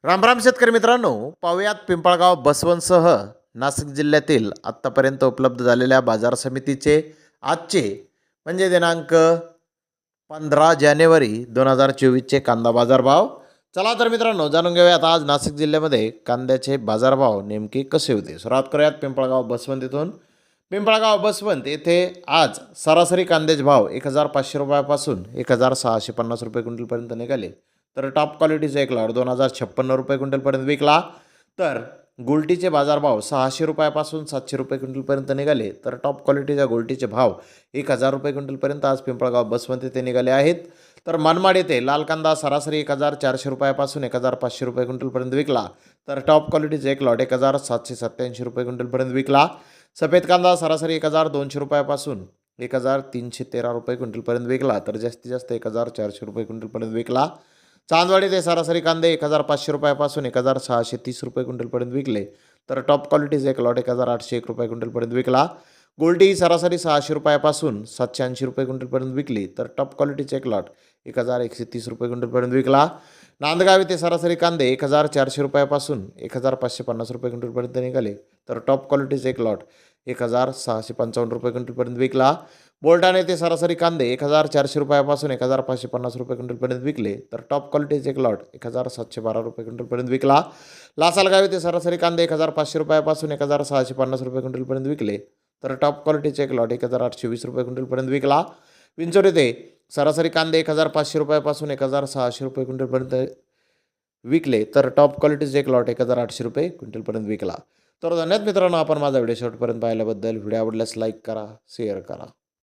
रामराम शेतकरी मित्रांनो, पाहुयात पिंपळगाव बसवनसह नाशिक जिल्ह्यातील आत्तापर्यंत उपलब्ध झालेल्या बाजार समितीचे आजचे म्हणजे दिनांक 15 जानेवारी 2024चे कांदा बाजारभाव. चला तर मित्रांनो, जाणून घेऊयात आज नाशिक जिल्ह्यामध्ये कांद्याचे बाजारभाव नेमके कसे होते. सुरुवात करूयात पिंपळगाव बसवंत इथून. पिंपळगाव बसवंत येथे आज सरासरी कांद्याचे भाव 1500 रुपयापासून 1650 रुपये क्विंटलपर्यंत निघाले. तर टॉप क्वालिटीचा एक लॉट 2056 रुपये क्विंटलपर्यंत विकला. तर गोल्टीचे बाजारभाव 600 रुपयापासून 700 रुपये क्विंटलपर्यंत निघाले. तर टॉप क्वालिटीच्या गोल्टीचे भाव 1000 रुपये क्विंटलपर्यंत आज पिंपळगाव बसवंत येथे निघाले आहेत. तर मनमाड येथे लाल कांदा सरासरी 1400 रुपयापासून 1500 रुपये क्विंटलपर्यंत विकला. तर टॉप क्वालिटीचा एक लॉट 1787 रुपये क्विंटलपर्यंत विकला. सफेद कांदा सरासरी 1200 रुपयापासून 1313 रुपये क्विंटलपर्यंत विकला. तर जास्तीत जास्त 1400 रुपये क्विंटलपर्यंत विकला. चांदवाडी ते सरासरी कांदे 1500 रुपयापासून 1630 रुपये क्विंटलपर्यंत विकले. तर टॉप क्वालिटीचे एक लॉट 1801 रुपये क्विंटलपर्यंत विकला. गोल्टी सरासरी 600 रुपयापासून 780 रुपये क्विंटलपर्यंत विकली. तर टॉप क्वालिटीचे एक लॉट 1130 रुपये क्विंटलपर्यंत विकला. नांदगाव येथे सरासरी कांदे 1400 रुपयापासून 1550 रुपये क्विंटलपर्यंत निघाले. तर टॉप क्वालिटीचे एक लॉट 1655 रुपये क्विंटलपर्यंत विकला. बोलढाणा येथे सरासरी कांदे 1400 रुपयापासून 1550 रुपये क्विंटलपर्यंत विकले. तर टॉप क्वालिटीचे एक लॉट 1712 रुपये क्विंटलपर्यंत विकला. लासलगाव येथे सरासरी कांदे 1500 रुपयापासून 1650 रुपये क्विंटलपर्यंत विकले. तर टॉप क्वालिटीचे एक लॉट 1820 रुपये क्विंटलपर्यंत विकला. विंचोर येथे सरासरी कांदे 1500 रुपयापासून 1600 रुपये क्विंटलपर्यंत विकले. तर टॉप क्वालिटीचे एक लॉट 1800 रुपये क्विंटलपर्यंत विकला. तर धन्यवाद मित्रांनो, आपण माझा व्हिडिओ शेवटपर्यंत पाहिल्याबद्दल. व्हिडिओ आवडल्यास लाईक करा, शेअर करा.